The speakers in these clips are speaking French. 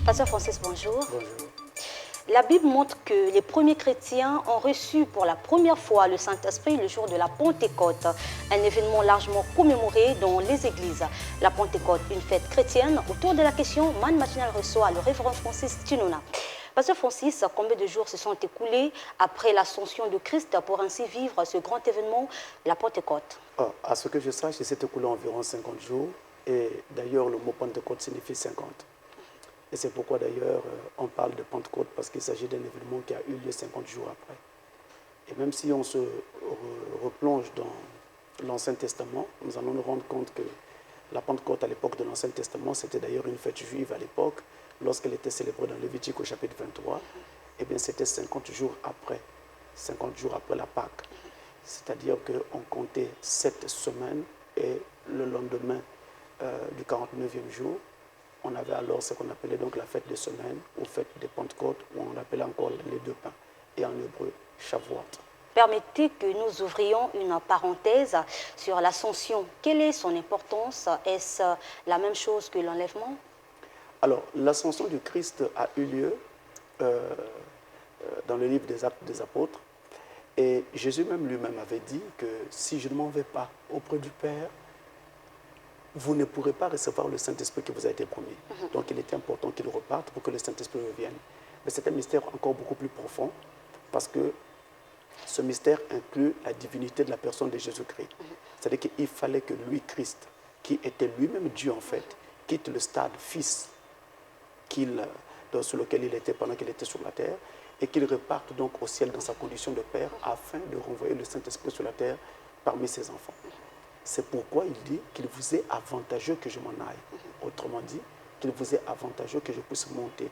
Pasteur Francis, bonjour. Bonjour. La Bible montre que les premiers chrétiens ont reçu pour la première fois le Saint-Esprit le jour de la Pentecôte, un événement largement commémoré dans les églises. La Pentecôte, une fête chrétienne, autour de la question, Man Matinal reçoit le révérend Francis Tinouna. Pasteur Francis, combien de jours se sont écoulés après l'ascension de Christ pour ainsi vivre ce grand événement, la Pentecôte? À ce que je sache, il s'est écoulé environ 50 jours. Et d'ailleurs, le mot Pentecôte signifie 50. Et c'est pourquoi d'ailleurs, on parle de Pentecôte, parce qu'il s'agit d'un événement qui a eu lieu 50 jours après. Et même si on se replonge dans l'Ancien Testament, nous allons nous rendre compte que la Pentecôte à l'époque de l'Ancien Testament, c'était d'ailleurs une fête juive à l'époque, lorsqu'elle était célébrée dans Lévitique au chapitre 23, et bien c'était 50 jours après la Pâque. C'est-à-dire qu'on comptait 7 semaines et le lendemain du 49e jour, on avait alors ce qu'on appelait donc la fête des semaines ou fête des Pentecôtes, où on appelait encore les deux pains, et en hébreu, Shavuot. Permettez que nous ouvrions une parenthèse sur l'ascension. Quelle est son importance? Est-ce la même chose que l'enlèvement? Alors, l'ascension du Christ a eu lieu dans le livre des Actes des Apôtres. Et Jésus même lui-même avait dit que si je ne m'en vais pas auprès du Père, vous ne pourrez pas recevoir le Saint-Esprit qui vous a été promis. Donc il était important qu'il reparte pour que le Saint-Esprit revienne. Mais c'est un mystère encore beaucoup plus profond parce que ce mystère inclut la divinité de la personne de Jésus-Christ. C'est-à-dire qu'il fallait que lui, Christ, qui était lui-même Dieu en fait, quitte le stade fils sur lequel il était pendant qu'il était sur la terre et qu'il reparte donc au ciel dans sa condition de Père afin de renvoyer le Saint-Esprit sur la terre parmi ses enfants. C'est pourquoi il dit qu'il vous est avantageux que je m'en aille. Autrement dit, qu'il vous est avantageux que je puisse monter.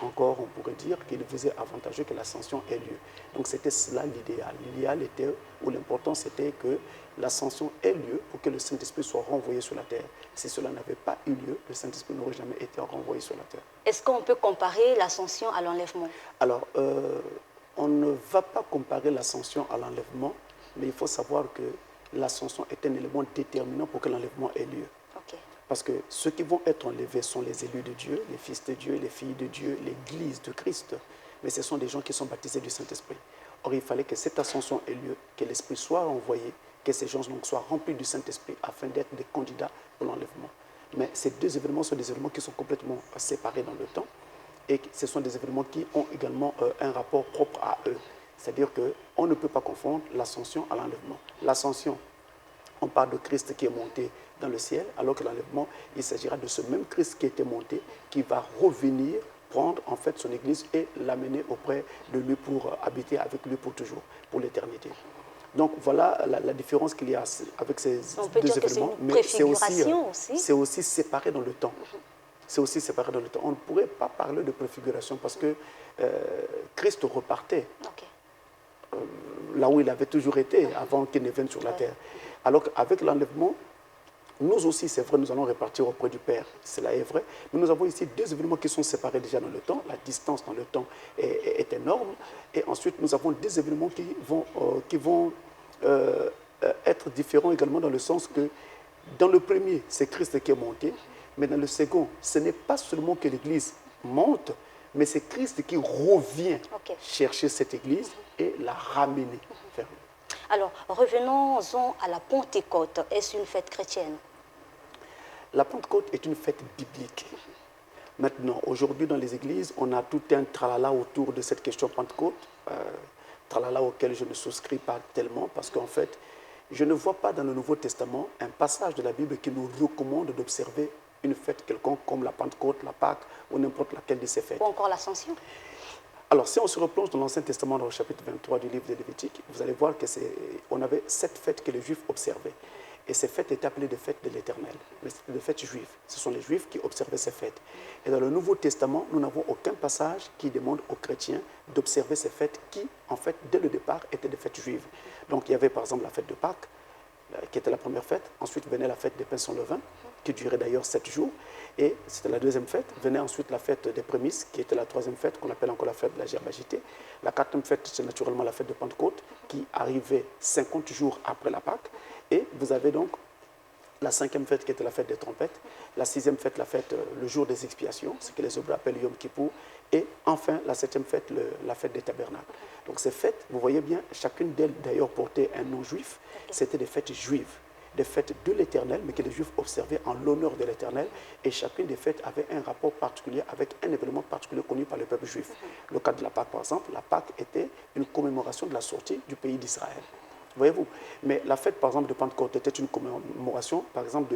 Encore, on pourrait dire qu'il vous est avantageux que l'ascension ait lieu. Donc c'était cela l'idéal. L'idéal était, ou l'important c'était que l'ascension ait lieu pour que le Saint-Esprit soit renvoyé sur la terre. Si cela n'avait pas eu lieu, le Saint-Esprit n'aurait jamais été renvoyé sur la terre. Est-ce qu'on peut comparer l'ascension à l'enlèvement? Alors, on ne va pas comparer l'ascension à l'enlèvement, mais il faut savoir que l'ascension est un élément déterminant pour que l'enlèvement ait lieu. Okay. Parce que ceux qui vont être enlevés sont les élus de Dieu, les fils de Dieu, les filles de Dieu, l'Église de Christ. Mais ce sont des gens qui sont baptisés du Saint-Esprit. Or, il fallait que cette ascension ait lieu, que l'Esprit soit envoyé, que ces gens donc soient remplis du Saint-Esprit afin d'être des candidats pour l'enlèvement. Mais ces deux événements sont des événements qui sont complètement séparés dans le temps et ce sont des événements qui ont également un rapport propre à eux. C'est-à-dire qu'on ne peut pas confondre l'ascension à l'enlèvement. L'ascension, on parle de Christ qui est monté dans le ciel, alors que l'enlèvement, il s'agira de ce même Christ qui était monté, qui va revenir prendre en fait son Église et l'amener auprès de lui pour habiter avec lui pour toujours, pour l'éternité. Donc voilà la différence qu'il y a avec ces deux événements, mais c'est aussi séparé dans le temps. C'est aussi séparé dans le temps. On ne pourrait pas parler de préfiguration parce que Christ repartait là où il avait toujours été avant qu'il ne vienne sur la terre. Alors qu'avec l'enlèvement, nous aussi, c'est vrai, nous allons repartir auprès du Père, cela est vrai, mais nous avons ici deux événements qui sont séparés déjà dans le temps, la distance dans le temps est énorme, et ensuite nous avons des événements qui vont être différents également dans le sens que dans le premier, c'est Christ qui est monté, mais dans le second, ce n'est pas seulement que l'Église monte, mais c'est Christ qui revient chercher cette Église et la ramener vers lui. Alors, revenons-en à la Pentecôte. Est-ce une fête chrétienne? La Pentecôte est une fête biblique. Maintenant, aujourd'hui dans les églises, on a tout un tralala autour de cette question Pentecôte, tralala auquel je ne souscris pas tellement parce qu'en fait, je ne vois pas dans le Nouveau Testament un passage de la Bible qui nous recommande d'observer une fête quelconque comme la Pentecôte, la Pâque ou n'importe laquelle de ces fêtes. Ou encore l'Ascension. Alors, si on se replonge dans l'Ancien Testament, dans le chapitre 23 du livre de Lévitique, vous allez voir qu'on avait 7 fêtes que les Juifs observaient. Et ces fêtes étaient appelées des fêtes de l'Éternel, des fêtes juives. Ce sont les Juifs qui observaient ces fêtes. Et dans le Nouveau Testament, nous n'avons aucun passage qui demande aux chrétiens d'observer ces fêtes qui, en fait, dès le départ, étaient des fêtes juives. Donc, il y avait par exemple la fête de Pâques, qui était la première fête. Ensuite venait la fête des pains sans levain, qui durait d'ailleurs 7 jours. Et c'était la deuxième fête. Venait ensuite la fête des prémices, qui était la troisième fête, qu'on appelle encore la fête de la gerbe agitée. La quatrième fête, c'est naturellement la fête de Pentecôte, qui arrivait 50 jours après la Pâque. Et vous avez donc la 5e fête qui était la fête des trompettes, la 6e fête, la fête, le jour des expiations, ce que les Hébreux appellent Yom Kippour, et enfin la 7e fête, la fête des tabernacles. Donc ces fêtes, vous voyez bien, chacune d'elles d'ailleurs portait un nom juif, c'était des fêtes juives, des fêtes de l'Éternel, mais que les Juifs observaient en l'honneur de l'Éternel, et chacune des fêtes avait un rapport particulier avec un événement particulier connu par le peuple juif. Le cas de la Pâque, par exemple, la Pâque était une commémoration de la sortie du pays d'Israël. Voyez-vous. Mais la fête, par exemple, de Pentecôte était une commémoration, par exemple,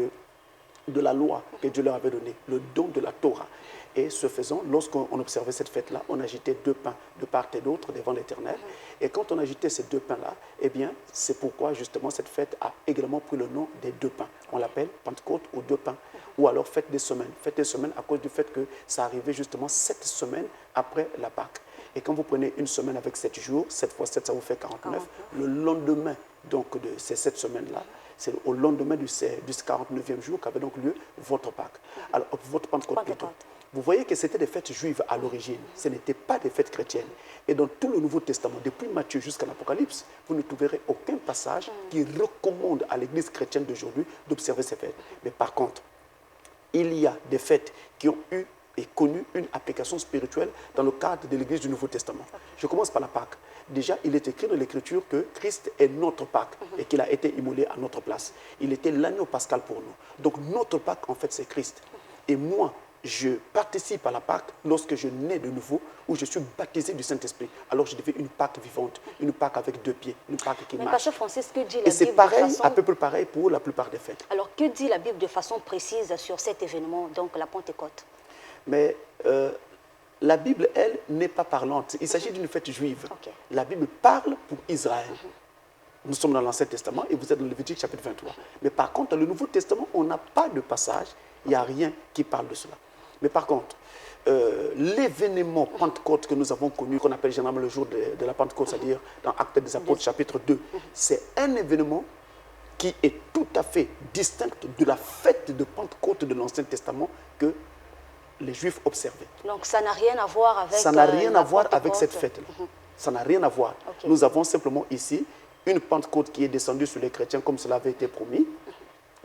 de la loi que Dieu leur avait donnée, le don de la Torah. Et ce faisant, lorsqu'on observait cette fête-là, on agitait 2 pains de part et d'autre devant l'Éternel. Et quand on agitait ces 2 pains-là, eh bien, c'est pourquoi justement cette fête a également pris le nom des 2 pains. On l'appelle Pentecôte ou 2 pains, ou alors fête des semaines. Fête des semaines à cause du fait que ça arrivait justement 7 semaines après la Pâque. Et quand vous prenez une semaine avec 7 jours, 7 fois 7, ça vous fait 49. Le lendemain donc, de ces 7 semaines-là, c'est au lendemain du 49e jour qu'avait donc lieu votre Pâque. Alors, votre Pentecôte plutôt. Vous voyez que c'était des fêtes juives à l'origine, ce n'étaient pas des fêtes chrétiennes. Et dans tout le Nouveau Testament, depuis Matthieu jusqu'à l'Apocalypse, vous ne trouverez aucun passage qui recommande à l'Église chrétienne d'aujourd'hui d'observer ces fêtes. Mais par contre, il y a des fêtes qui ont eu et connu une application spirituelle dans le cadre de l'Église du Nouveau Testament. Je commence par la Pâque. Déjà, il est écrit dans l'Écriture que Christ est notre Pâque et qu'il a été immolé à notre place. Il était l'agneau pascal pour nous. Donc notre Pâque, en fait, c'est Christ. Et moi, je participe à la Pâque lorsque je nais de nouveau, où je suis baptisé du Saint-Esprit. Alors je deviens une Pâque vivante, une Pâque avec 2 pieds, une Pâque qui marche. Mais Pasteur Francis, que dit la Bible? Et c'est pareil, à peu près pareil pour la plupart des fêtes. Alors que dit la Bible de façon précise sur cet événement, donc la Pentecôte? Mais la Bible, elle, n'est pas parlante. Il s'agit d'une fête juive. La Bible parle pour Israël. Nous sommes dans l'Ancien Testament et vous êtes dans Lévitique chapitre 23. Mais par contre, dans le Nouveau Testament, on n'a pas de passage, il n'y a rien qui parle de cela. Mais par contre, l'événement Pentecôte que nous avons connu, qu'on appelle généralement le jour de la Pentecôte, c'est-à-dire dans Actes des Apôtres chapitre 2, c'est un événement qui est tout à fait distinct de la fête de Pentecôte de l'Ancien Testament que les Juifs observaient. Donc ça n'a rien à voir avec ça n'a rien à voir avec cette fête-là. Ça n'a rien à voir. Nous avons simplement ici une Pentecôte qui est descendue sur les chrétiens comme cela avait été promis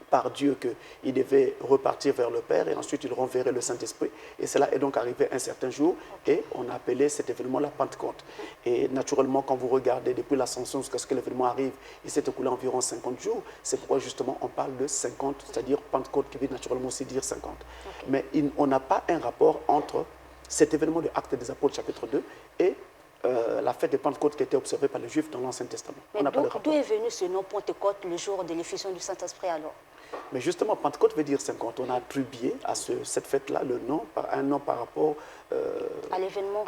par Dieu qu'il devait repartir vers le Père et ensuite il renverrait le Saint-Esprit. Et cela est donc arrivé un certain jour et on a appelé cet événement la Pentecôte. Et naturellement, quand vous regardez depuis l'ascension jusqu'à ce que l'événement arrive, il s'est écoulé environ 50 jours. C'est pourquoi justement on parle de 50, c'est-à-dire Pentecôte qui veut naturellement aussi dire 50. Mais on n'a pas un rapport entre cet événement de Actes des Apôtres chapitre 2 et la fête de Pentecôte qui a été observée par les Juifs dans l'Ancien Testament. Mais d'où est venu ce nom Pentecôte, le jour de l'effusion du Saint-Esprit alors? Mais justement, Pentecôte veut dire 50. On a attribué à cette fête-là un nom par rapport à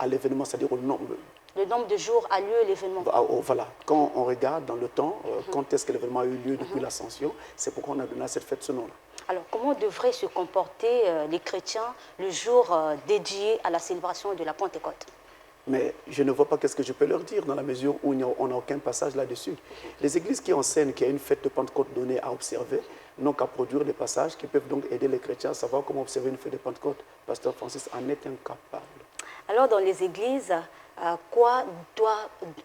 l'événement, c'est-à-dire au nombre. Le nombre de jours a lieu l'événement. Voilà. Quand on regarde dans le temps, quand est-ce que l'événement a eu lieu depuis l'Ascension, c'est pourquoi on a donné à cette fête ce nom-là. Alors, comment devraient se comporter les chrétiens le jour dédié à la célébration de la Pentecôte? Mais je ne vois pas qu'est-ce que je peux leur dire dans la mesure où on n'a aucun passage là-dessus. Les églises qui enseignent qu'il y a une fête de Pentecôte donnée à observer n'ont qu'à produire des passages qui peuvent donc aider les chrétiens à savoir comment observer une fête de Pentecôte. Pasteur Francis en est incapable. Alors, dans les églises, à quoi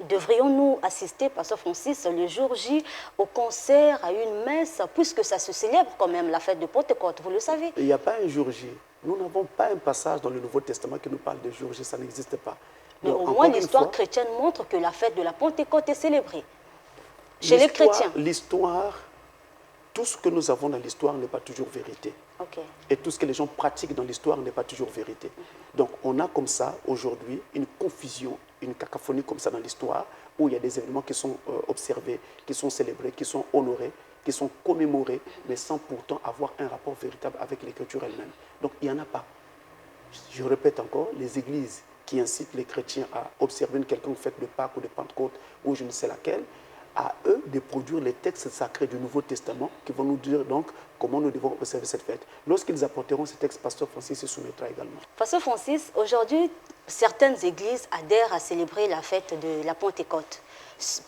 devrions-nous assister, Pasteur Francis, le jour J, au concert, à une messe, puisque ça se célèbre quand même, la fête de Pentecôte, vous le savez? Il n'y a pas un jour J. Nous n'avons pas un passage dans le Nouveau Testament qui nous parle de jour J, ça n'existe pas. Mais au moins, l'histoire chrétienne montre que la fête de la Pentecôte est célébrée chez les chrétiens. L'histoire, tout ce que nous avons dans l'histoire n'est pas toujours vérité. Et tout ce que les gens pratiquent dans l'histoire n'est pas toujours vérité. Donc, on a comme ça, aujourd'hui, une confusion, une cacophonie comme ça dans l'histoire, où il y a des événements qui sont observés, qui sont célébrés, qui sont honorés, qui sont commémorés, mais sans pourtant avoir un rapport véritable avec l'écriture elle-même. Donc, il n'y en a pas. Je répète encore, les églises qui incitent les chrétiens à observer une quelconque fête de Pâques ou de Pentecôte ou je ne sais laquelle, à eux de produire les textes sacrés du Nouveau Testament qui vont nous dire donc comment nous devons observer cette fête. Lorsqu'ils apporteront ces textes, Pasteur Francis se soumettra également. Pasteur Francis, aujourd'hui, certaines églises adhèrent à célébrer la fête de la Pentecôte.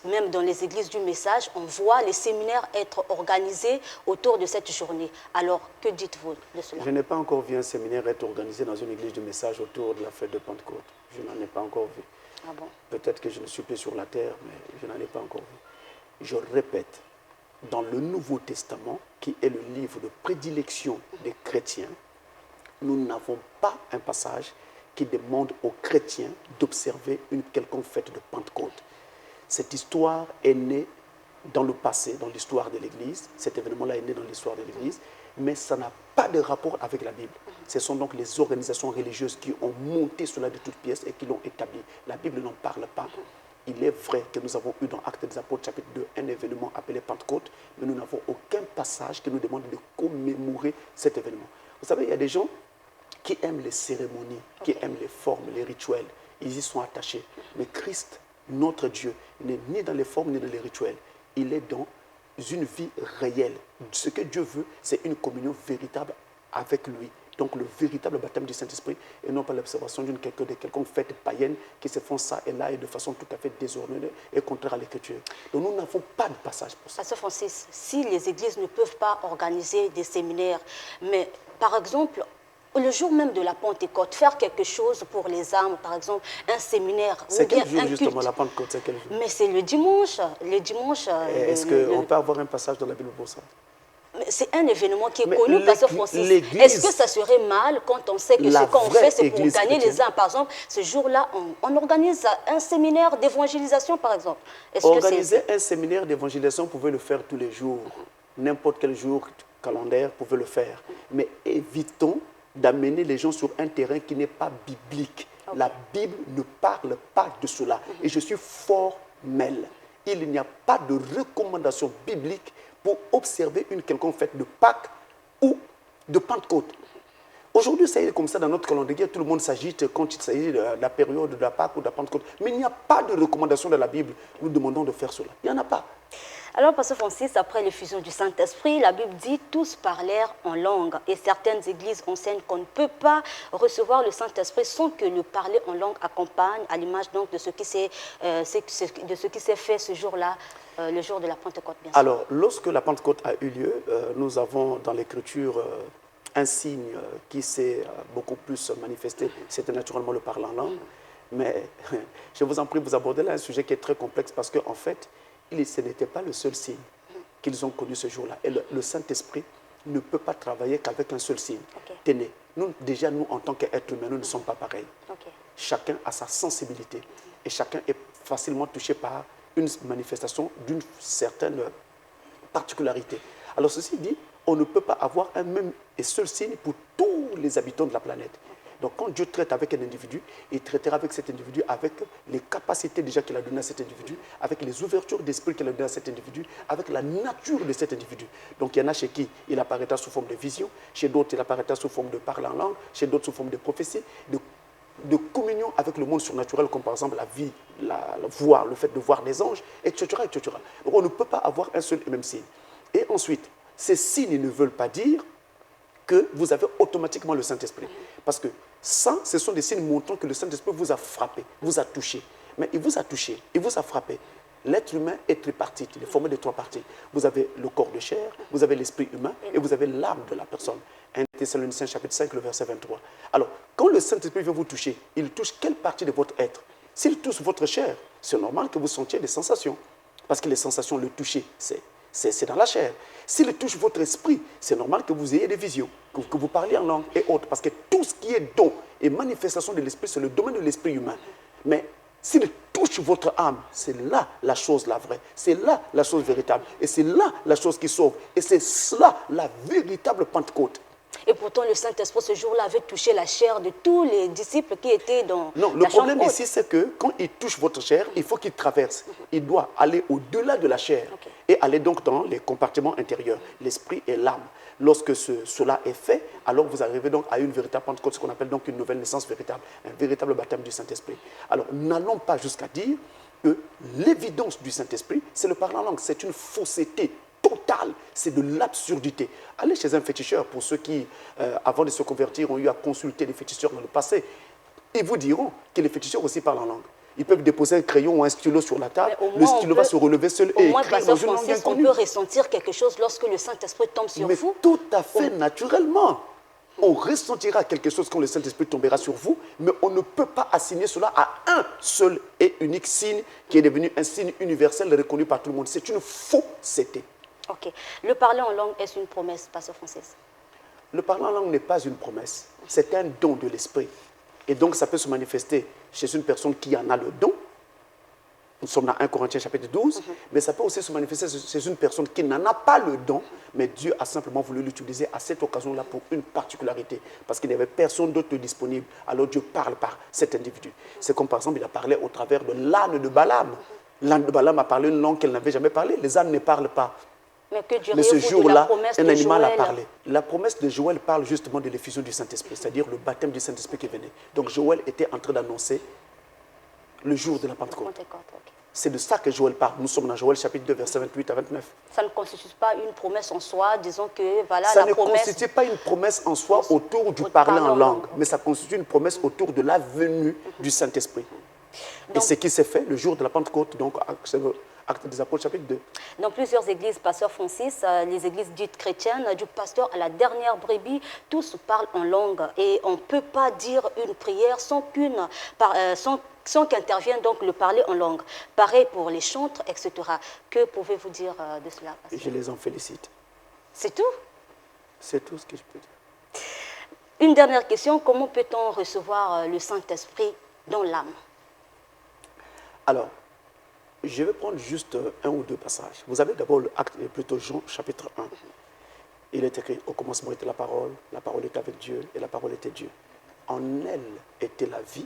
Même dans les églises du message, on voit les séminaires être organisés autour de cette journée. Alors, que dites-vous de cela? Je n'ai pas encore vu un séminaire être organisé dans une église du message autour de la fête de Pentecôte. Je n'en ai pas encore vu. Ah bon? Peut-être que je ne suis plus sur la terre, mais je n'en ai pas encore vu. Je répète, dans le Nouveau Testament, qui est le livre de prédilection des chrétiens, nous n'avons pas un passage qui demande aux chrétiens d'observer une quelconque fête de Pentecôte. Cette histoire est née dans le passé, dans l'histoire de l'Église. Cet événement-là est né dans l'histoire de l'Église, mais ça n'a pas de rapport avec la Bible. Ce sont donc les organisations religieuses qui ont monté cela de toutes pièces et qui l'ont établi. La Bible n'en parle pas. Il est vrai que nous avons eu dans Actes des Apôtres, chapitre 2, un événement appelé Pentecôte, mais nous n'avons aucun passage qui nous demande de commémorer cet événement. Vous savez, il y a des gens qui aiment les cérémonies, qui aiment les formes, les rituels. Ils y sont attachés. Mais Christ, notre Dieu, n'est ni dans les formes ni dans les rituels. Il est dans une vie réelle. Ce que Dieu veut, c'est une communion véritable avec lui. Donc le véritable baptême du Saint-Esprit et non pas l'observation d'une quelconque fête païenne qui se font ça et là et de façon tout à fait désordonnée et contraire à l'Écriture. Donc nous n'avons pas de passage pour ça. Pasteur Francis, si les églises ne peuvent pas organiser des séminaires, mais par exemple, le jour même de la Pentecôte, faire quelque chose pour les âmes, par exemple, un séminaire. C'est quel jour justement la Pentecôte, c'est quel jour? Mais c'est le dimanche. Le dimanche. Est-ce qu'on peut avoir un passage dans la Bible pour ça? C'est un événement qui est connu, Pasteur Francis. Est-ce que ça serait mal quand on sait que ce qu'on fait, c'est pour gagner les âmes? Par exemple, ce jour-là, on organise un séminaire d'évangélisation, par exemple. Organiser un séminaire d'évangélisation, vous pouvez le faire tous les jours. N'importe quel jour calendaire, vous pouvez le faire. Mais évitons d'amener les gens sur un terrain qui n'est pas biblique. Okay. La Bible ne parle pas de cela. Et je suis formel. Il n'y a pas de recommandation biblique pour observer une quelconque fête de Pâques ou de Pentecôte. Aujourd'hui, ça y est comme ça dans notre calendrier, tout le monde s'agite quand il s'agit de la période de la Pâques ou de la Pentecôte. Mais il n'y a pas de recommandation dans la Bible. Nous demandons de faire cela. Il n'y en a pas. Alors, Pasteur Francis, après l'effusion du Saint-Esprit, la Bible dit « tous parlèrent en langue ». Et certaines églises enseignent qu'on ne peut pas recevoir le Saint-Esprit sans que le parler en langue accompagne, à l'image donc de ce qui s'est fait ce jour-là, le jour de la Pentecôte, bien sûr. Alors, lorsque la Pentecôte a eu lieu, nous avons dans l'Écriture un signe qui s'est beaucoup plus manifesté, c'était naturellement le parler en langue. Mais je vous en prie, vous abordez là un sujet qui est très complexe parce qu'en fait, ce n'était pas le seul signe qu'ils ont connu ce jour-là. Et le Saint-Esprit ne peut pas travailler qu'avec un seul signe. Okay. Tenez, déjà, nous, en tant qu'êtres humains, nous ne sommes pas pareils. Okay. Chacun a sa sensibilité. Et chacun est facilement touché par une manifestation d'une certaine particularité. Alors, ceci dit, on ne peut pas avoir un même et seul signe pour tous les habitants de la planète. Donc, quand Dieu traite avec un individu, il traitera avec cet individu avec les capacités déjà qu'il a données à cet individu, avec les ouvertures d'esprit qu'il a données à cet individu, avec la nature de cet individu. Donc, il y en a chez qui il apparaîtra sous forme de vision, chez d'autres, il apparaîtra sous forme de parler en langue, chez d'autres sous forme de prophétie, de communion avec le monde surnaturel, comme par exemple la vie, le fait de voir des anges, etc., etc. Donc, on ne peut pas avoir un seul et même signe. Et ensuite, ces signes ne veulent pas dire que vous avez automatiquement le Saint-Esprit. Parce que ça, ce sont des signes montrant que le Saint-Esprit vous a frappé, vous a touché. Mais il vous a touché, il vous a frappé. L'être humain est tripartite, il est formé de trois parties. Vous avez le corps de chair, vous avez l'esprit humain et vous avez l'âme de la personne. 1 Thessaloniciens chapitre 5, le verset 23. Alors, quand le Saint-Esprit vient vous toucher, il touche quelle partie de votre être? S'il touche votre chair, c'est normal que vous sentiez des sensations. Parce que les sensations, le toucher, c'est dans la chair. S'il touche votre esprit, c'est normal que vous ayez des visions, que vous parliez en langue et autres. Parce que tout ce qui est don et manifestation de l'esprit, c'est le domaine de l'esprit humain. Mais s'il touche votre âme, c'est là la chose la vraie. C'est là la chose véritable. Et c'est là la chose qui sauve. Et c'est cela la véritable Pentecôte. Et pourtant, le Saint-Esprit, ce jour-là, avait touché la chair de tous les disciples qui étaient dans Non, le problème ici, c'est que quand il touche votre chair, il faut qu'il traverse. Il doit aller au-delà de la chair et aller donc dans les compartiments intérieurs, l'esprit et l'âme. Lorsque cela est fait, alors vous arrivez donc à une véritable Pentecôte, ce qu'on appelle donc une nouvelle naissance véritable, un véritable baptême du Saint-Esprit. Alors, n'allons pas jusqu'à dire que l'évidence du Saint-Esprit, c'est le parler en langue. C'est une fausseté totale, c'est de l'absurdité. Allez chez un féticheur, pour ceux qui, avant de se convertir, ont eu à consulter des féticheurs dans le passé, ils vous diront que les féticheurs aussi parlent en langue. Ils peuvent déposer un crayon ou un stylo sur la table, le stylo va se relever seul et écrire dans une langue inconnue. On peut ressentir quelque chose lorsque le Saint-Esprit tombe sur vous. Mais tout à fait naturellement. On ressentira quelque chose quand le Saint-Esprit tombera sur vous, mais on ne peut pas assigner cela à un seul et unique signe qui est devenu un signe universel reconnu par tout le monde. C'est une fausseté. Ok. Le parler en langue, est-ce une promesse, Pasteur Francis? Le parler en langue n'est pas une promesse, c'est un don de l'esprit. Et donc ça peut se manifester chez une personne qui en a le don. Nous sommes dans 1 Corinthiens chapitre 12, mais ça peut aussi se manifester chez une personne qui n'en a pas le don, mais Dieu a simplement voulu l'utiliser à cette occasion-là pour une particularité, parce qu'il n'y avait personne d'autre disponible. Alors Dieu parle par cet individu. C'est comme par exemple, il a parlé au travers de l'âne de Balaam. L'âne de Balaam a parlé une langue qu'elle n'avait jamais parlé. Les ânes ne parlent pas. Mais ce jour-là, un animal a Joël? parlé. La promesse de Joël parle justement de l'effusion du Saint-Esprit, c'est-à-dire le baptême du Saint-Esprit qui venait. Donc Joël était en train d'annoncer le jour de la Pentecôte. Ok. C'est de ça que Joël parle. Nous sommes dans Joël chapitre 2, versets 28 à 29. Ça ne constitue pas une promesse en soi, disons que voilà Ça la ne promesse. constitue pas une promesse en soi autour du parler en langue, mais ça constitue une promesse autour de la venue du Saint-Esprit. Et ce qui s'est fait le jour de la Pentecôte, donc Actes des Apôtres chapitre 2. Dans plusieurs églises, Pasteur Francis, les églises dites chrétiennes, du pasteur à la dernière brebis, tous parlent en langue. Et on ne peut pas dire une prière sans qu'intervienne donc le parler en langue. Pareil pour les chantres, etc. Que pouvez-vous dire de cela, pasteur? Et je les en félicite. C'est tout? C'est tout ce que je peux dire. Une dernière question, comment peut-on recevoir le Saint-Esprit dans l'âme? Alors, je vais prendre juste un ou deux passages. Vous avez d'abord plutôt Jean chapitre 1. Il est écrit, au commencement était la parole était avec Dieu et la parole était Dieu. En elle était la vie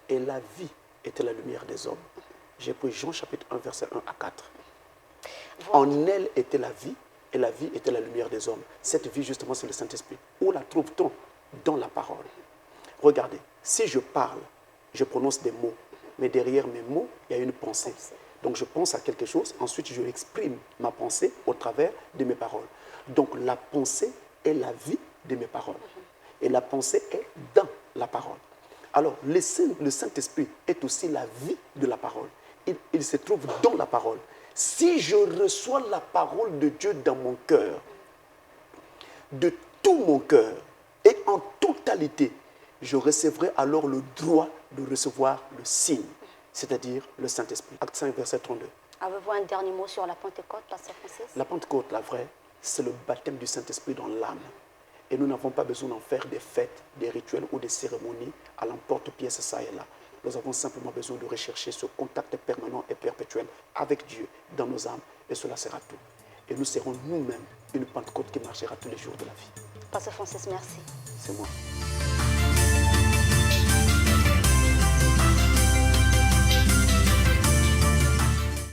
et la vie était la lumière des hommes. J'ai pris Jean chapitre 1, verset 1 à 4. En elle était la vie et la vie était la lumière des hommes. Cette vie, justement, c'est le Saint-Esprit. Où la trouve-t-on? Dans la parole. Regardez, si je parle, je prononce des mots, mais derrière mes mots, il y a une pensée. Donc je pense à quelque chose, ensuite je exprime ma pensée au travers de mes paroles. Donc la pensée est la vie de mes paroles. Et la pensée est dans la parole. Alors le Saint-Esprit est aussi la vie de la parole. Il se trouve dans la parole. Si je reçois la parole de Dieu dans mon cœur, de tout mon cœur et en totalité, je recevrai alors le droit de recevoir le signe, c'est-à-dire le Saint-Esprit. Acte 5, verset 32. Avez-vous un dernier mot sur la Pentecôte, Pasteur Francis? La Pentecôte, la vraie, c'est le baptême du Saint-Esprit dans l'âme. Et nous n'avons pas besoin d'en faire des fêtes, des rituels ou des cérémonies à l'emporte-pièce ça et là. Nous avons simplement besoin de rechercher ce contact permanent et perpétuel avec Dieu dans nos âmes, et cela sera tout. Et nous serons nous-mêmes une Pentecôte qui marchera tous les jours de la vie. Pasteur Francis, merci. C'est moi.